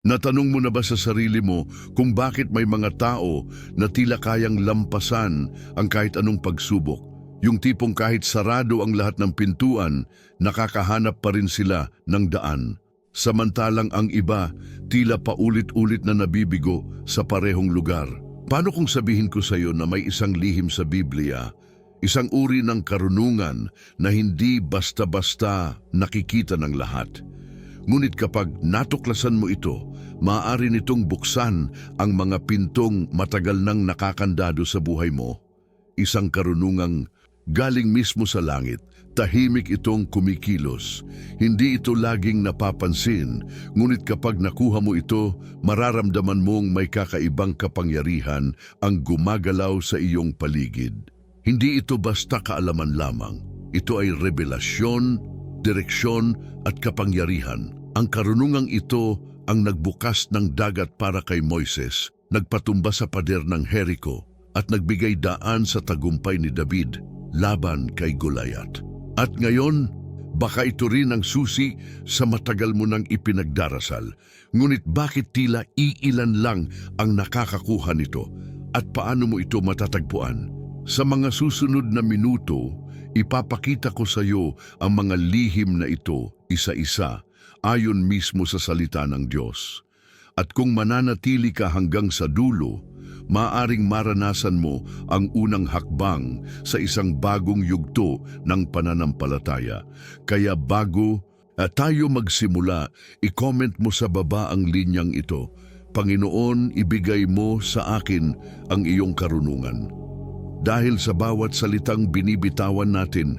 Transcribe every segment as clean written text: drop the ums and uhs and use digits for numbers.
Natanong mo na ba sa sarili mo kung bakit may mga tao na tila kayang lampasan ang kahit anong pagsubok? Yung tipong kahit sarado ang lahat ng pintuan, nakakahanap pa rin sila ng daan. Samantalang ang iba, tila paulit-ulit na nabibigo sa parehong lugar. Paano kung sabihin ko sa iyo na may isang lihim sa Biblia, isang uri ng karunungan na hindi basta-basta nakikita ng lahat? Ngunit kapag natuklasan mo ito, maaari nitong buksan ang mga pintong matagal nang nakakandado sa buhay mo. Isang karunungang galing mismo sa langit, tahimik itong kumikilos. Hindi ito laging napapansin, ngunit kapag nakuha mo ito, mararamdaman mong may kakaibang kapangyarihan ang gumagalaw sa iyong paligid. Hindi ito basta kaalaman lamang. Ito ay revelasyon, direksyon at kapangyarihan. Ang karunungang ito ang nagbukas ng dagat para kay Moises, nagpatumba sa pader ng Jericho at nagbigay daan sa tagumpay ni David laban kay Goliath. At ngayon, baka ito rin ang susi sa matagal mo nang ipinagdarasal. Ngunit bakit tila iilan lang ang nakakakuha nito at paano mo ito matatagpuan? Sa mga susunod na minuto, ipapakita ko sa iyo ang mga lihim na ito isa-isa ayon mismo sa salita ng Diyos. At kung mananatili ka hanggang sa dulo, maaring maranasan mo ang unang hakbang sa isang bagong yugto ng pananampalataya. Kaya bago tayo magsimula, i-comment mo sa baba ang linyang ito. Panginoon, ibigay mo sa akin ang iyong karunungan. Dahil sa bawat salitang binibitawan natin,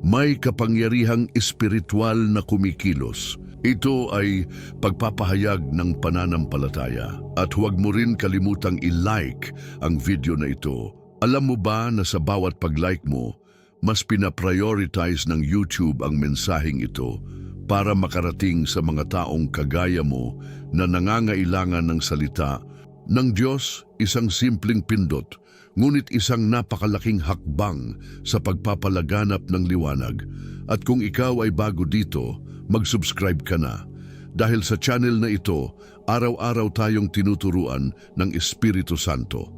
may kapangyarihang espiritual na kumikilos. Ito ay pagpapahayag ng pananampalataya. At huwag mo rin kalimutang i-like ang video na ito. Alam mo ba na sa bawat pag-like mo, mas pinaprioritize ng YouTube ang mensaheng ito para makarating sa mga taong kagaya mo na nangangailangan ng salita ng Diyos, isang simpleng pindot, ngunit isang napakalaking hakbang sa pagpapalaganap ng liwanag. At kung ikaw ay bago dito, mag-subscribe ka na. Dahil sa channel na ito, araw-araw tayong tinuturuan ng Espiritu Santo.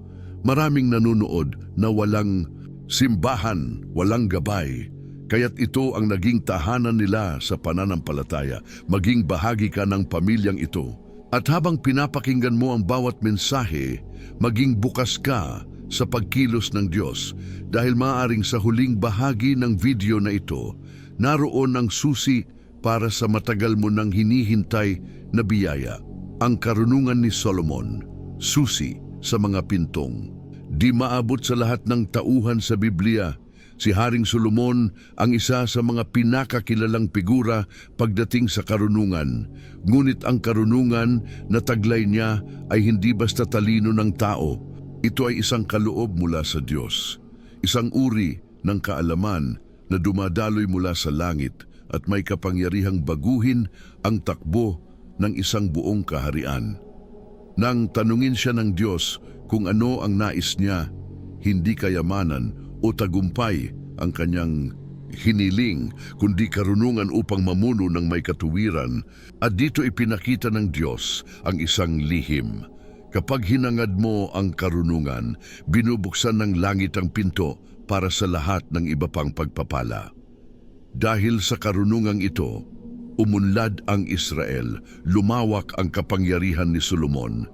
Maraming nanonood na walang simbahan, walang gabay. Kaya't ito ang naging tahanan nila sa pananampalataya. Maging bahagi ka ng pamilyang ito. At habang pinapakinggan mo ang bawat mensahe, maging bukas ka sa pagkilos ng Diyos. Dahil maaaring sa huling bahagi ng video na ito, naroon ang susi para sa matagal mo nang hinihintay na biyaya. Ang karunungan ni Solomon, susi sa mga pintong. Di maabot sa lahat ng tauhan sa Biblia, si Haring Solomon ang isa sa mga pinakakilalang figura pagdating sa karunungan. Ngunit ang karunungan na taglay niya ay hindi basta talino ng tao. Ito ay isang kaloob mula sa Diyos, isang uri ng kaalaman na dumadaloy mula sa langit at may kapangyarihang baguhin ang takbo ng isang buong kaharian. Nang tanungin siya ng Diyos kung ano ang nais niya, hindi kayamanan o tagumpay ang kanyang hiniling, kundi karunungan upang mamuno ng may katuwiran. At dito ipinakita ng Diyos ang isang lihim. Kapag hinangad mo ang karunungan, binubuksan ng langit ang pinto para sa lahat ng iba pang pagpapala. Dahil sa karunungang ito, umunlad ang Israel, lumawak ang kapangyarihan ni Solomon,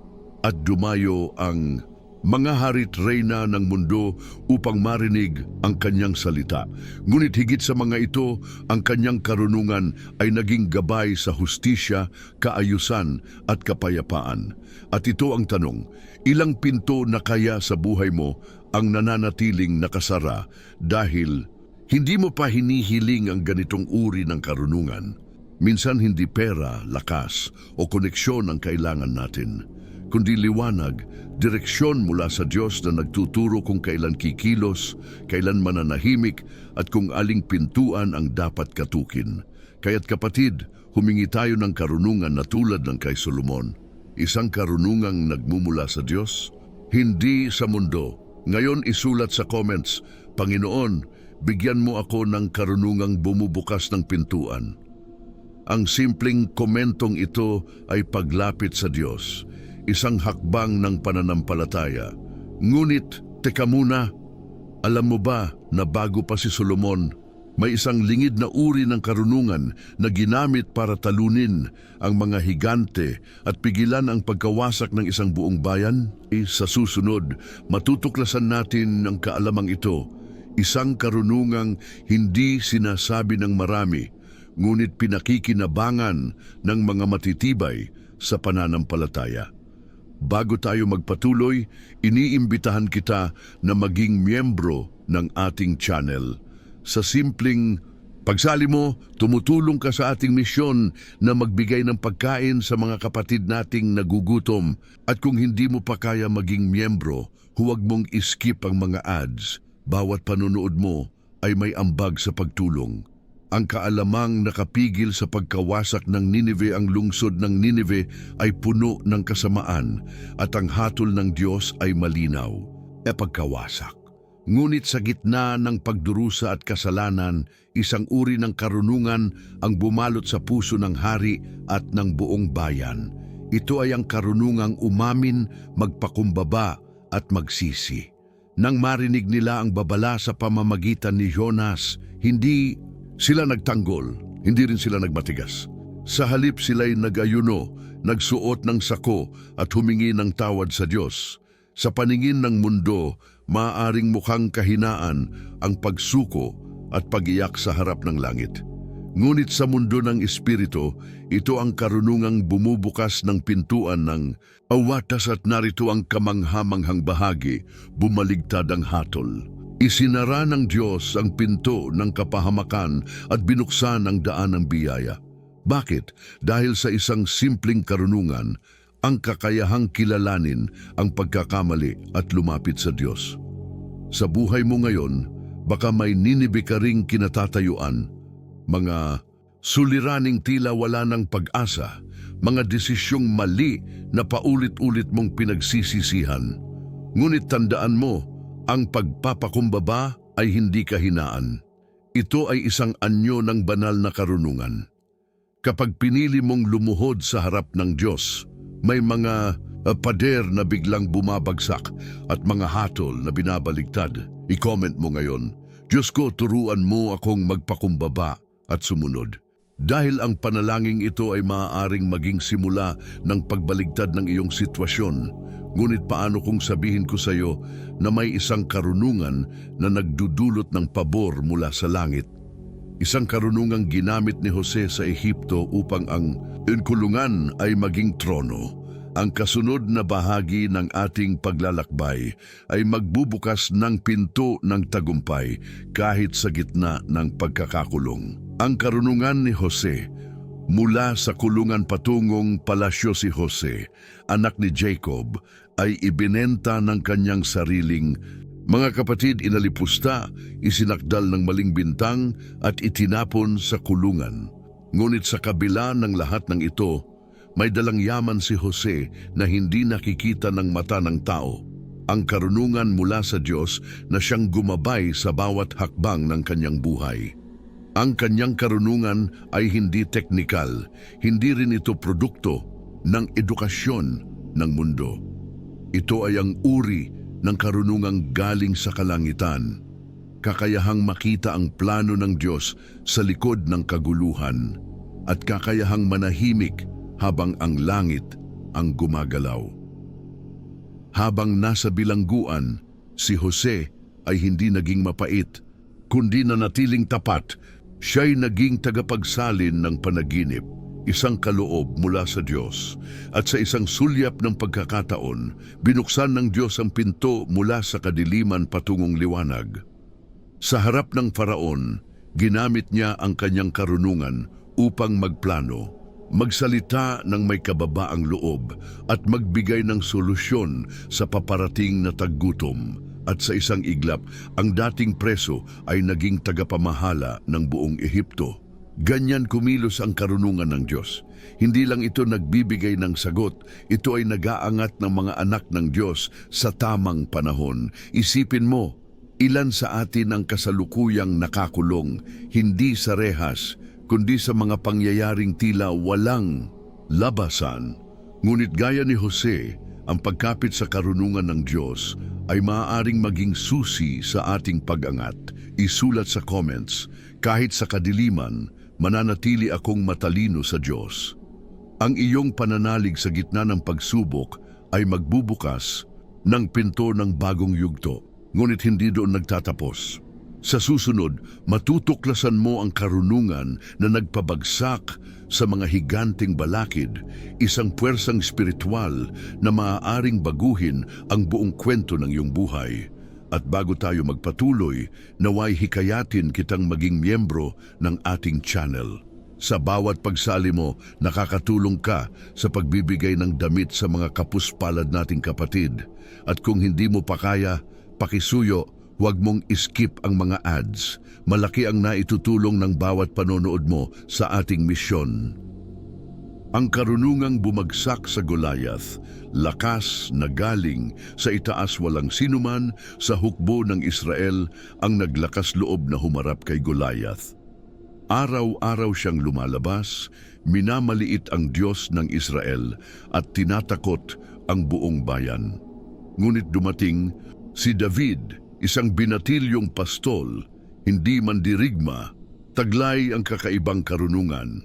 at dumayo ang mga hari't reyna ng mundo upang marinig ang kanyang salita. Ngunit higit sa mga ito, ang kanyang karunungan ay naging gabay sa hustisya, kaayusan at kapayapaan. At ito ang tanong, ilang pinto na kaya sa buhay mo ang nananatiling nakasara dahil hindi mo pa hinihiling ang ganitong uri ng karunungan? Minsan hindi pera, lakas o koneksyon ang kailangan natin, kundi liwanag, direksyon mula sa Diyos na nagtuturo kung kailan kikilos, kailan mananahimik at kung aling pintuan ang dapat katukin. Kaya't kapatid, humingi tayo ng karunungan na tulad ng kay Solomon. Isang karunungang nagmumula sa Diyos, hindi sa mundo. Ngayon isulat sa comments, Panginoon, bigyan mo ako ng karunungang bumubukas ng pintuan. Ang simpleng komentong ito ay paglapit sa Diyos, isang hakbang ng pananampalataya. Ngunit, teka muna, alam mo ba na bago pa si Solomon, may isang lingid na uri ng karunungan na ginamit para talunin ang mga higante at pigilan ang pagkawasak ng isang buong bayan? Sa susunod, matutuklasan natin ang kaalamang ito, isang karunungang hindi sinasabi ng marami, ngunit pinakikinabangan ng mga matitibay sa pananampalataya. Bago tayo magpatuloy, iniimbitahan kita na maging miyembro ng ating channel. Sa simpleng pagsali mo, tumutulong ka sa ating misyon na magbigay ng pagkain sa mga kapatid nating nagugutom. At kung hindi mo pa kaya maging miyembro, huwag mong iskip ang mga ads. Bawat panonood mo ay may ambag sa pagtulong. Ang kaalamang nakapigil sa pagkawasak ng Ninive, ang lungsod ng Ninive ay puno ng kasamaan at ang hatol ng Diyos ay malinaw, pagkawasak. Ngunit sa gitna ng pagdurusa at kasalanan, isang uri ng karunungan ang bumalot sa puso ng hari at ng buong bayan. Ito ay ang karunungang umamin, magpakumbaba at magsisi. Nang marinig nila ang babala sa pamamagitan ni Jonas, hindi sila nagtanggol, hindi rin sila nagmatigas. Sa halip sila'y nag-ayuno, nagsuot ng sako at humingi ng tawad sa Diyos. Sa paningin ng mundo, maaaring mukhang kahinaan ang pagsuko at pag-iyak sa harap ng langit. Ngunit sa mundo ng espiritu, ito ang karunungang bumubukas ng pintuan ng awatas at narito ang kamanghamanghang bahagi, bumaligtad ang hatol. Isinara ng Diyos ang pinto ng kapahamakan at binuksan ang daan ng biyaya. Bakit? Dahil sa isang simpleng karunungan, ang kakayahang kilalanin ang pagkakamali at lumapit sa Diyos. Sa buhay mo ngayon, baka may Ninive ka ring kinatatayuan, mga suliraning tila wala ng pag-asa, mga desisyong mali na paulit-ulit mong pinagsisisihan. Ngunit tandaan mo, ang pagpapakumbaba ay hindi kahinaan. Ito ay isang anyo ng banal na karunungan. Kapag pinili mong lumuhod sa harap ng Diyos, may mga pader na biglang bumabagsak at mga hatol na binabaligtad. I-comment mo ngayon, Diyos ko, turuan mo akong magpakumbaba at sumunod. Dahil ang panalangin ito ay maaaring maging simula ng pagbaligtad ng iyong sitwasyon. Ngunit paano kung sabihin ko sa iyo na may isang karunungan na nagdudulot ng pabor mula sa langit? Isang karunungang ginamit ni Jose sa Ehipto upang ang kulungan ay maging trono. Ang kasunod na bahagi ng ating paglalakbay ay magbubukas ng pinto ng tagumpay kahit sa gitna ng pagkakakulong. Ang karunungan ni Jose, mula sa kulungan patungong palasyo si Jose, anak ni Jacob, ay ibinenta ng kanyang sariling mga kapatid, inalipusta, isinakdal ng maling bintang at itinapon sa kulungan. Ngunit sa kabila ng lahat ng ito, may dalang yaman si Jose na hindi nakikita ng mata ng tao. Ang karunungan mula sa Diyos na siyang gumabay sa bawat hakbang ng kanyang buhay. Ang kanyang karunungan ay hindi teknikal, hindi rin ito produkto ng edukasyon ng mundo. Ito ay ang uri ng karunungang galing sa kalangitan, kakayahang makita ang plano ng Diyos sa likod ng kaguluhan, at kakayahang manahimik habang ang langit ang gumagalaw. Habang nasa bilangguan, si Jose ay hindi naging mapait, kundi nanatiling tapat. Siya'y naging tagapagsalin ng panaginip, isang kaloob mula sa Diyos, at sa isang sulyap ng pagkakataon, binuksan ng Diyos ang pinto mula sa kadiliman patungong liwanag. Sa harap ng Faraon, ginamit niya ang kanyang karunungan upang magplano, magsalita ng may kababaang loob at magbigay ng solusyon sa paparating na taggutom. At sa isang iglap, ang dating preso ay naging tagapamahala ng buong Ehipto. Ganyan kumilos ang karunungan ng Diyos. Hindi lang ito nagbibigay ng sagot, ito ay nag-aangat ng mga anak ng Diyos sa tamang panahon. Isipin mo, ilan sa atin ang kasalukuyang nakakulong, hindi sa rehas, kundi sa mga pangyayaring tila walang labasan. Ngunit gaya ni Jose, ang pagkapit sa karunungan ng Diyos ay maaaring maging susi sa ating pag-angat. Isulat sa comments, kahit sa kadiliman, mananatili akong matalino sa Diyos. Ang iyong pananalig sa gitna ng pagsubok ay magbubukas ng pinto ng bagong yugto, ngunit hindi doon nagtatapos. Sa susunod, matutuklasan mo ang karunungan na nagpabagsak sa mga higanting balakid, isang puwersang espiritual na maaaring baguhin ang buong kwento ng iyong buhay. At bago tayo magpatuloy, naway hikayatin kitang maging miyembro ng ating channel. Sa bawat pagsali mo, nakakatulong ka sa pagbibigay ng damit sa mga kapuspalad nating kapatid. At kung hindi mo pa kaya, pakisuyo, huwag mong skip ang mga ads. Malaki ang naitutulong ng bawat panonood mo sa ating misyon. Ang karunungang bumagsak sa Goliath, lakas na galing sa itaas walang sinuman sa hukbo ng Israel ang naglakas loob na humarap kay Goliath. Araw-araw siyang lumalabas, minamaliit ang Diyos ng Israel at tinatakot ang buong bayan. Ngunit dumating si David, isang binatilyong pastol, hindi mandirigma, taglay ang kakaibang karunungan.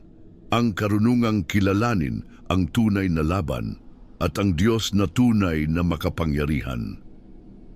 Ang karunungang kilalanin ang tunay na laban at ang Diyos na tunay na makapangyarihan.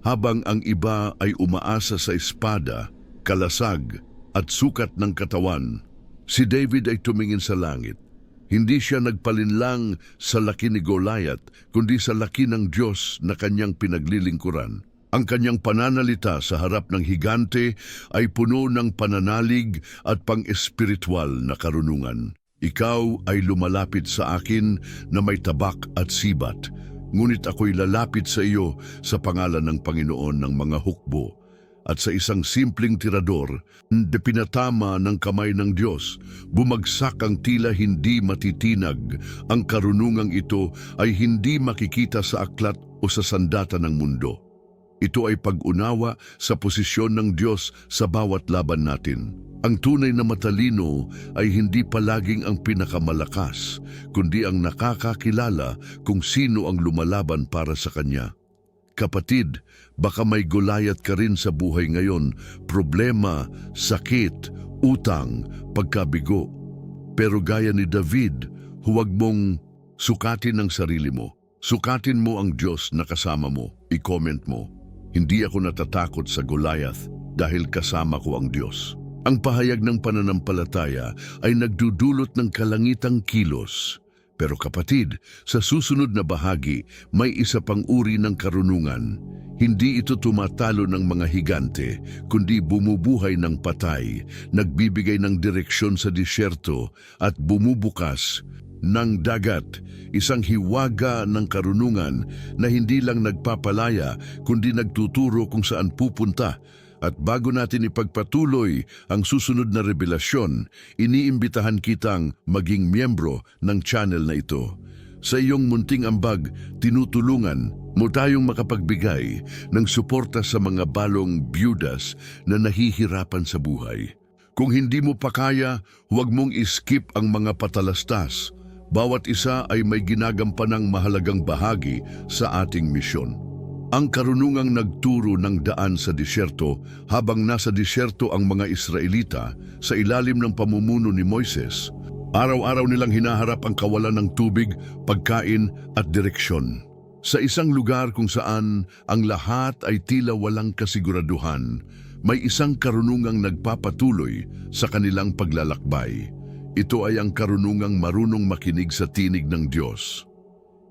Habang ang iba ay umaasa sa espada, kalasag at sukat ng katawan, si David ay tumingin sa langit. Hindi siya nagpalinlang sa laki ni Goliath, kundi sa laki ng Diyos na kanyang pinaglilingkuran. Ang kanyang pananalita sa harap ng higante ay puno ng pananalig at pang-espiritual na karunungan. Ikaw ay lumalapit sa akin na may tabak at sibat, ngunit ako'y lalapit sa iyo sa pangalan ng Panginoon ng mga hukbo. At sa isang simpleng tirador, pinatama ng kamay ng Diyos, bumagsak ang tila hindi matitinag. Ang karunungang ito ay hindi makikita sa aklat o sa sandata ng mundo. Ito ay pag-unawa sa posisyon ng Diyos sa bawat laban natin. Ang tunay na matalino ay hindi palaging ang pinakamalakas, kundi ang nakakakilala kung sino ang lumalaban para sa Kanya. Kapatid, baka may Goliath ka rin sa buhay ngayon, problema, sakit, utang, pagkabigo. Pero gaya ni David, huwag mong sukatin ang sarili mo. Sukatin mo ang Diyos na kasama mo. I-comment mo, hindi ako natatakot sa Goliath dahil kasama ko ang Diyos. Ang pahayag ng pananampalataya ay nagdudulot ng kalangitang kilos. Pero kapatid, sa susunod na bahagi, may isa pang uri ng karunungan. Hindi ito tumatalo ng mga higante, kundi bumubuhay ng patay, nagbibigay ng direksyon sa disyerto at bumubukas ng dagat, isang hiwaga ng karunungan na hindi lang nagpapalaya, kundi nagtuturo kung saan pupunta. At bago natin ipagpatuloy ang susunod na revelasyon, iniimbitahan kitang maging miyembro ng channel na ito. Sa iyong munting ambag, tinutulungan mo tayong makapagbigay ng suporta sa mga balong byudas na nahihirapan sa buhay. Kung hindi mo pa kaya, huwag mong iskip ang mga patalastas. Bawat isa ay may ginagampanan mahalagang bahagi sa ating misyon. Ang karunungang nagturo ng daan sa disyerto habang nasa disyerto ang mga Israelita sa ilalim ng pamumuno ni Moises. Araw-araw nilang hinaharap ang kawalan ng tubig, pagkain at direksyon. Sa isang lugar kung saan ang lahat ay tila walang kasiguraduhan, may isang karunungang nagpapatuloy sa kanilang paglalakbay. Ito ay ang karunungang marunong makinig sa tinig ng Diyos.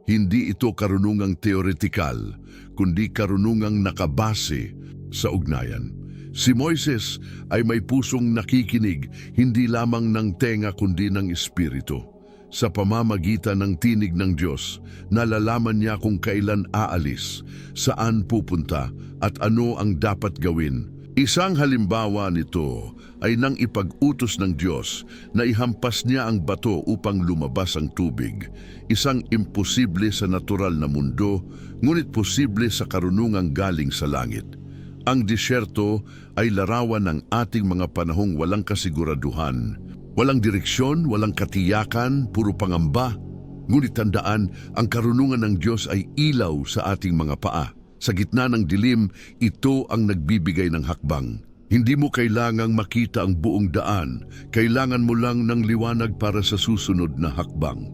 Hindi ito karunungang teoretikal, kundi karunungang nakabase sa ugnayan. Si Moises ay may pusong nakikinig, hindi lamang ng tenga kundi ng espiritu. Sa pamamagitan ng tinig ng Diyos, nalalaman niya kung kailan aalis, saan pupunta at ano ang dapat gawin. Isang halimbawa nito ay nang ipag-utos ng Diyos na ihampas niya ang bato upang lumabas ang tubig. Isang imposible sa natural na mundo, ngunit posible sa karunungang galing sa langit. Ang disyerto ay larawan ng ating mga panahong walang kasiguraduhan, Walang direksyon, walang katiyakan, puro pangamba. Ngunit tandaan, ang karunungan ng Diyos ay ilaw sa ating mga paa. Sa gitna ng dilim, ito ang nagbibigay ng hakbang. Hindi mo kailangang makita ang buong daan. Kailangan mo lang ng liwanag para sa susunod na hakbang.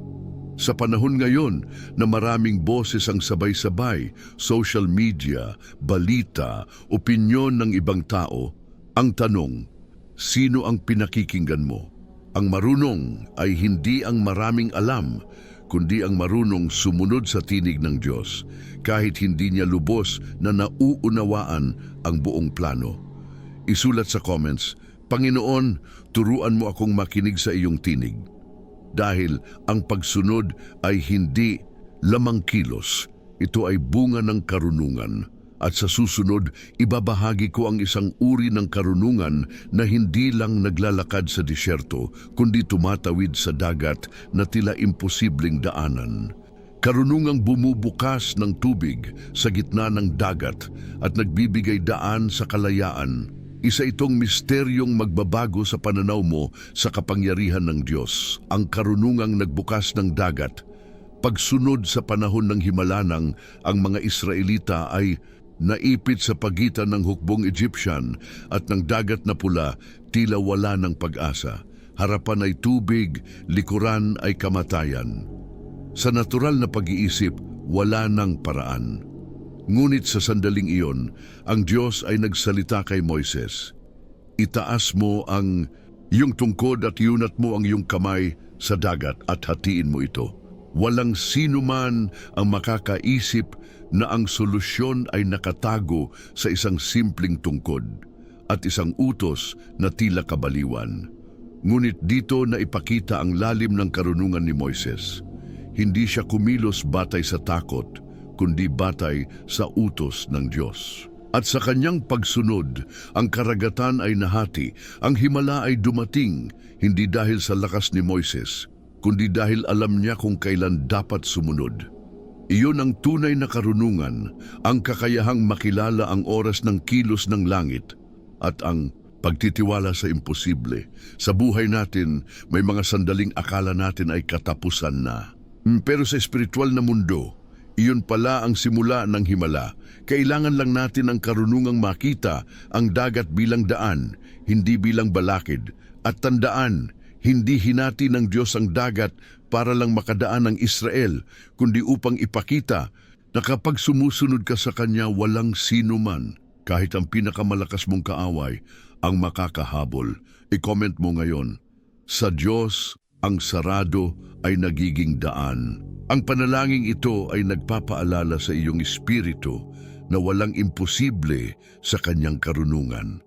Sa panahon ngayon na maraming boses ang sabay-sabay, social media, balita, opinyon ng ibang tao, ang tanong, sino ang pinakikinggan mo? Ang marunong ay hindi ang maraming alam, kundi ang marunong sumunod sa tinig ng Diyos, kahit hindi niya lubos na nauunawaan ang buong plano. Isulat sa comments, Panginoon, turuan mo akong makinig sa iyong tinig. Dahil ang pagsunod ay hindi lamang kilos, ito ay bunga ng karunungan. At sa susunod, ibabahagi ko ang isang uri ng karunungan na hindi lang naglalakad sa disyerto, kundi tumatawid sa dagat na tila imposibleng daanan. Karunungang bumubukas ng tubig sa gitna ng dagat at nagbibigay daan sa kalayaan. Isa itong misteryong magbabago sa pananaw mo sa kapangyarihan ng Diyos, ang karunungang nagbukas ng dagat. Pagsunod sa panahon ng himalanang, ang mga Israelita ay naipit sa pagitan ng hukbong Egyptian at ng dagat na pula, tila wala ng pag-asa. Harapan ay tubig, likuran ay kamatayan. Sa natural na pag-iisip, wala ng paraan. Ngunit sa sandaling iyon, ang Diyos ay nagsalita kay Moises. Itaas mo ang iyong tungkod at iunat mo ang iyong kamay sa dagat at hatiin mo ito. Walang sino man ang makakaisip na ang solusyon ay nakatago sa isang simpleng tungkod at isang utos na tila kabaliwan. Ngunit dito na ipakita ang lalim ng karunungan ni Moises. Hindi siya kumilos batay sa takot, kundi batay sa utos ng Diyos. At sa kanyang pagsunod, ang karagatan ay nahati, ang himala ay dumating, hindi dahil sa lakas ni Moises, kundi dahil alam niya kung kailan dapat sumunod. Iyon ang tunay na karunungan, ang kakayahang makilala ang oras ng kilos ng langit, at ang pagtitiwala sa imposible. Sa buhay natin, may mga sandaling akala natin ay katapusan na. Pero sa espiritual na mundo, iyon pala ang simula ng himala. Kailangan lang natin ang karunungang makita ang dagat bilang daan, hindi bilang balakid. At tandaan, hindi hinati ng Diyos ang dagat para lang makadaan ng Israel, kundi upang ipakita na kapag sumusunod ka sa Kanya, walang sino man, kahit ang pinakamalakas mong kaaway, ang makakahabol. I-comment mo ngayon, sa Diyos ang sarado ay nagiging daan. Ang panalangin ito ay nagpapaalala sa iyong espiritu na walang imposible sa kanyang karunungan.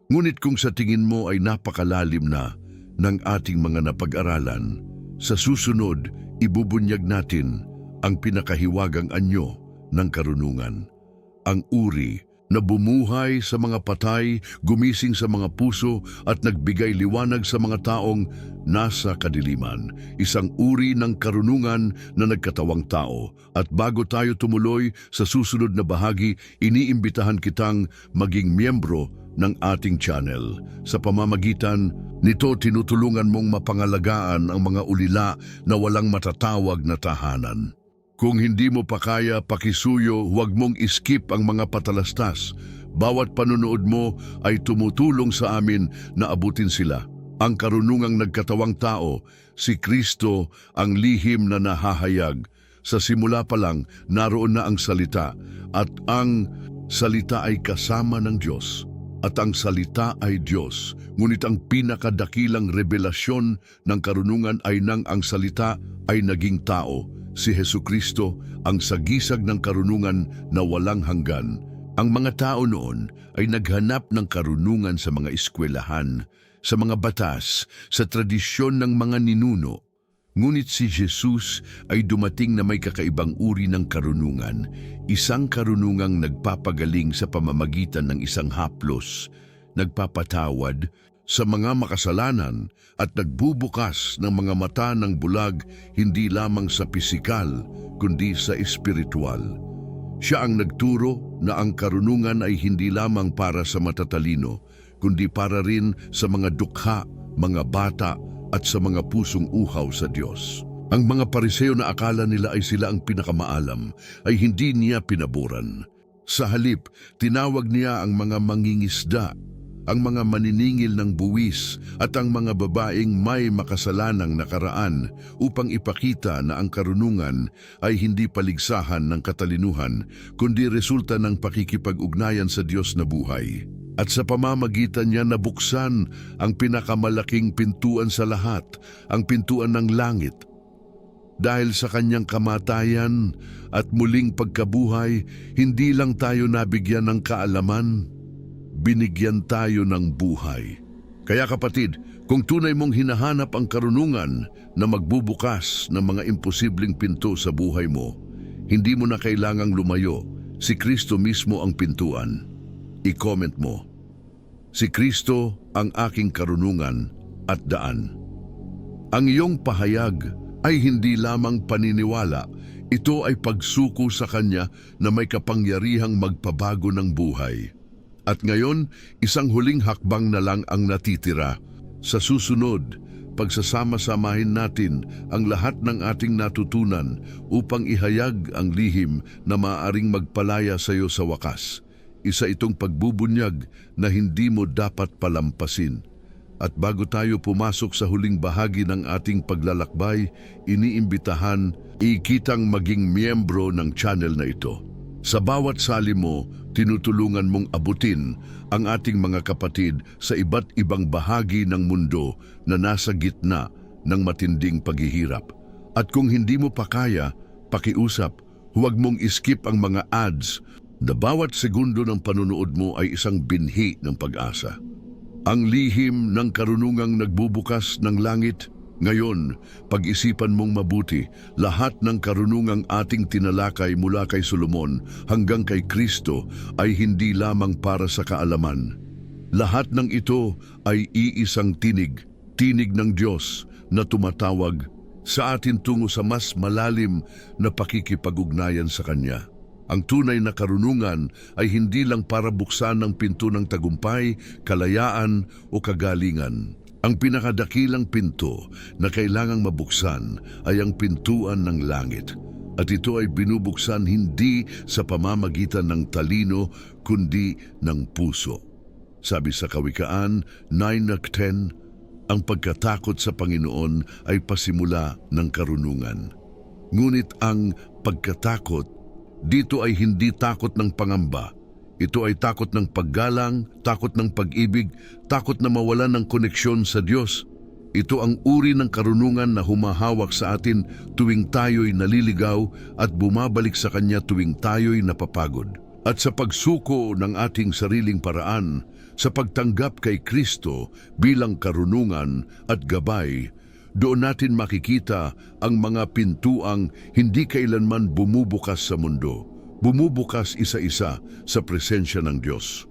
Ngunit kung sa tingin mo ay napakalalim na ng ating mga napag-aralan, sa susunod, ibubunyag natin ang pinakahiwagang anyo ng karunungan. Ang uri na bumuhay sa mga patay, gumising sa mga puso at nagbigay liwanag sa mga taong nasa kadiliman. Isang uri ng karunungan na nagkatawang tao. At bago tayo tumuloy sa susunod na bahagi, iniimbitahan kitang maging miyembro ng ating channel. Sa pamamagitan nito, tinutulungan mong mapangalagaan ang mga ulila na walang matatawag na tahanan. Kung hindi mo pa kaya pakisuyo, huwag mong iskip ang mga patalastas. Bawat panunood mo ay tumutulong sa amin na abutin sila. Ang karunungang nagkatawang tao, si Kristo, ang lihim na nahahayag. Sa simula pa lang, naroon na ang salita, at ang salita ay kasama ng Diyos. At ang salita ay Diyos. Ngunit ang pinakadakilang revelasyon ng karunungan ay nang ang salita ay naging tao. Si Jesucristo, ang sagisag ng karunungan na walang hanggan. Ang mga tao noon ay naghanap ng karunungan sa mga eskwelahan, sa mga batas, sa tradisyon ng mga ninuno. Ngunit si Jesus ay dumating na may kakaibang uri ng karunungan, isang karunungang nagpapagaling sa pamamagitan ng isang haplos, nagpapatawad sa mga makasalanan at nagbubukas ng mga mata ng bulag hindi lamang sa pisikal kundi sa espiritual. Siya ang nagturo na ang karunungan ay hindi lamang para sa matatalino kundi para rin sa mga dukha, mga bata at sa mga pusong uhaw sa Diyos. Ang mga Pariseo na akala nila ay sila ang pinakamaalam ay hindi niya pinaboran. Sa halip, tinawag niya ang mga mangingisda, ang mga maniningil ng buwis at ang mga babaeng may makasalanang nakaraan upang ipakita na ang karunungan ay hindi paligsahan ng katalinuhan kundi resulta ng pakikipag-ugnayan sa Diyos na buhay. At sa pamamagitan niya nabuksan ang pinakamalaking pintuan sa lahat, ang pintuan ng langit. Dahil sa kanyang kamatayan at muling pagkabuhay, hindi lang tayo nabigyan ng kaalaman, binigyan tayo ng buhay. Kaya kapatid, kung tunay mong hinahanap ang karunungan na magbubukas ng mga imposibleng pinto sa buhay mo, hindi mo na kailangang lumayo. Si Kristo mismo ang pintuan. I-comment mo, si Kristo ang aking karunungan at daan. Ang iyong pahayag ay hindi lamang paniniwala, ito ay pagsuko sa Kanya na may kapangyarihang magpabago ng buhay. At ngayon, isang huling hakbang na lang ang natitira. Sa susunod, pagsasama-samahin natin ang lahat ng ating natutunan upang ihayag ang lihim na maaaring magpalaya sa iyo sa wakas. Isa itong pagbubunyag na hindi mo dapat palampasin. At bago tayo pumasok sa huling bahagi ng ating paglalakbay, iniimbitahan, ikitang maging miyembro ng channel na ito. Sa bawat sali mo, tinutulungan mong abutin ang ating mga kapatid sa iba't ibang bahagi ng mundo na nasa gitna ng matinding paghihirap. At kung hindi mo pa kaya, pakiusap, huwag mong iskip ang mga ads na bawat segundo ng panunood mo ay isang binhi ng pag-asa. Ang lihim ng karunungang nagbubukas ng langit. Ngayon, pag-isipan mong mabuti, lahat ng karunungang ating tinalakay mula kay Solomon hanggang kay Kristo ay hindi lamang para sa kaalaman. Lahat ng ito ay iisang tinig, tinig ng Diyos na tumatawag sa atin tungo sa mas malalim na pakikipag-ugnayan sa Kanya. Ang tunay na karunungan ay hindi lang para buksan ang pinto ng tagumpay, kalayaan o kagalingan. Ang pinakadakilang pinto na kailangang mabuksan ay ang pintuan ng langit. At ito ay binubuksan hindi sa pamamagitan ng talino kundi ng puso. Sabi sa Kawikaan 9:10, ang pagkatakot sa Panginoon ay pasimula ng karunungan. Ngunit ang pagkatakot dito ay hindi takot ng pangamba. Ito ay takot ng paggalang, takot ng pag-ibig, takot na mawalan ng koneksyon sa Diyos. Ito ang uri ng karunungan na humahawak sa atin tuwing tayo'y naliligaw at bumabalik sa Kanya tuwing tayo'y napapagod. At sa pagsuko ng ating sariling paraan, sa pagtanggap kay Kristo bilang karunungan at gabay, doon natin makikita ang mga pintuang hindi kailanman bumubukas sa mundo. Bumubukas isa-isa sa presensya ng Diyos.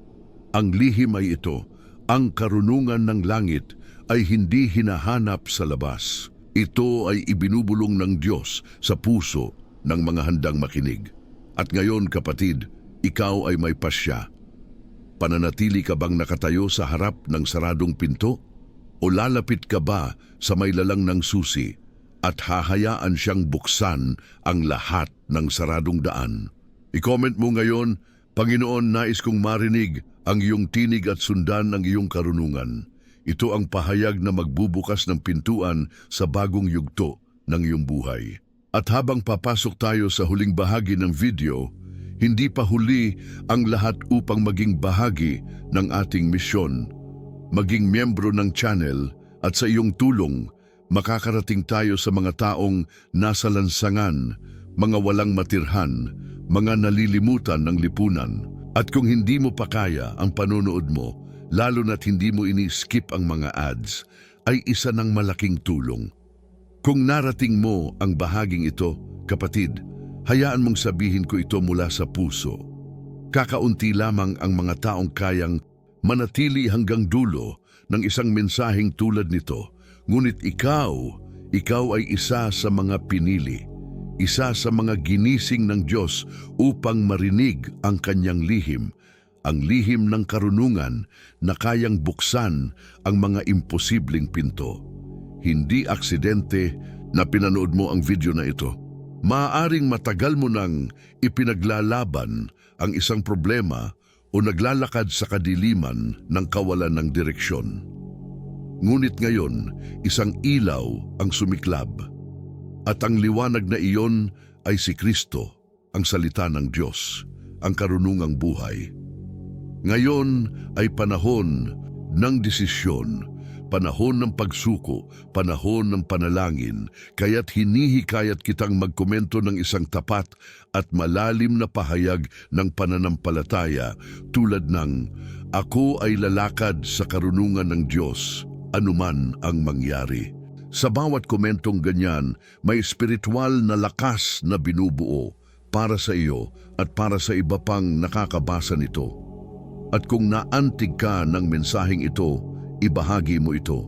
Ang lihim ay ito, ang karunungan ng langit ay hindi hinahanap sa labas. Ito ay ibinubulong ng Diyos sa puso ng mga handang makinig. At ngayon kapatid, ikaw ay may pasya. Pananatili ka bang nakatayo sa harap ng saradong pinto? O lalapit ka ba sa may lalang ng susi at hahayaan siyang buksan ang lahat ng saradong daan? I-comment mo ngayon, Panginoon, nais kong marinig ang iyong tinig at sundan ng iyong karunungan. Ito ang pahayag na magbubukas ng pintuan sa bagong yugto ng iyong buhay. At habang papasok tayo sa huling bahagi ng video, hindi pa huli ang lahat upang maging bahagi ng ating misyon. Maging miyembro ng channel at sa iyong tulong, makakarating tayo sa mga taong nasa lansangan, mga walang matirhan, mga nalilimutan ng lipunan. At kung hindi mo pa kaya ang panonood mo, lalo na't hindi mo ini-skip ang mga ads, ay isa ng malaking tulong. Kung narating mo ang bahaging ito, kapatid, hayaan mong sabihin ko ito mula sa puso. Kakaunti lamang ang mga taong kayang manatili hanggang dulo ng isang mensaheng tulad nito. Ngunit ikaw ay isa sa mga pinili, isa sa mga ginising ng Diyos upang marinig ang Kanyang lihim, ang lihim ng karunungan na kayang buksan ang mga imposibleng pinto. hindi aksidente na pinanood mo ang video na ito. Maaaring matagal mo nang ipinaglalaban ang isang problema o naglalakad sa kadiliman ng kawalan ng direksyon. Ngunit ngayon, isang ilaw ang sumiklab. At ang liwanag na iyon ay si Kristo, ang salita ng Diyos, ang karunungang buhay. Ngayon ay panahon ng desisyon, panahon ng pagsuko, panahon ng panalangin, kaya't hinihikayat kitang magkomento ng isang tapat at malalim na pahayag ng pananampalataya tulad ng, "Ako ay lalakad sa karunungan ng Diyos, anuman ang mangyari." Sa bawat komentong ganyan, may espiritual na lakas na binubuo para sa iyo at para sa iba pang nakakabasa nito. At kung naantig ka ng mensaheng ito, ibahagi mo ito.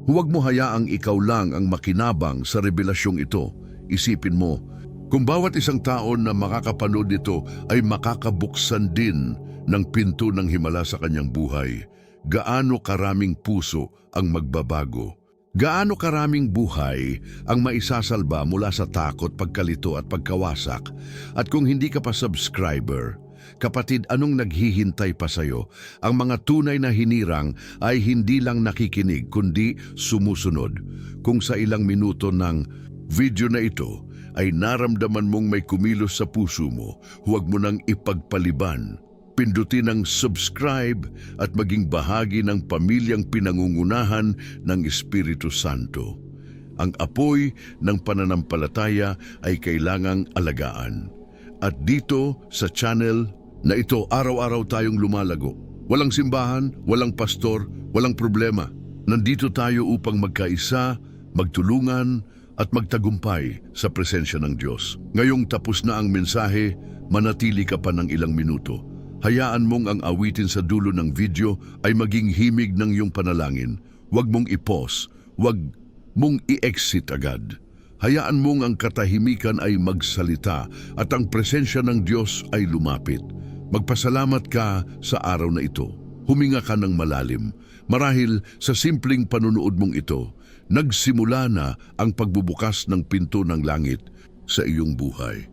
Huwag mo hayaang ikaw lang ang makinabang sa revelasyong ito. Isipin mo, kung bawat isang tao na makakapanood nito ay makakabuksan din ng pinto ng himala sa kanyang buhay, gaano karaming puso ang magbabago? Gaano karaming buhay ang maisasalba mula sa takot, pagkalito at pagkawasak? At kung hindi ka pa subscriber, kapatid, anong naghihintay pa sa'yo? Ang mga tunay na hinirang ay hindi lang nakikinig kundi sumusunod. Kung sa ilang minuto ng video na ito ay naramdaman mong may kumilos sa puso mo, huwag mo nang ipagpaliban. Pindutin ang subscribe at maging bahagi ng pamilyang pinangungunahan ng Espiritu Santo. Ang apoy ng pananampalataya ay kailangang alagaan. At dito sa channel na ito, araw-araw tayong lumalago. Walang simbahan, walang pastor, walang problema. Nandito tayo upang magkaisa, magtulungan at magtagumpay sa presensya ng Diyos. Ngayong tapos na ang mensahe, manatili ka pa ng ilang minuto. Hayaan mong ang awitin sa dulo ng video ay maging himig ng iyong panalangin. Huwag mong i-pause, huwag mong i-exit agad. Hayaan mong ang katahimikan ay magsalita at ang presensya ng Diyos ay lumapit. Magpasalamat ka sa araw na ito. Huminga ka ng malalim. Marahil sa simpleng panunood mong ito, nagsimula na ang pagbubukas ng pinto ng langit sa iyong buhay.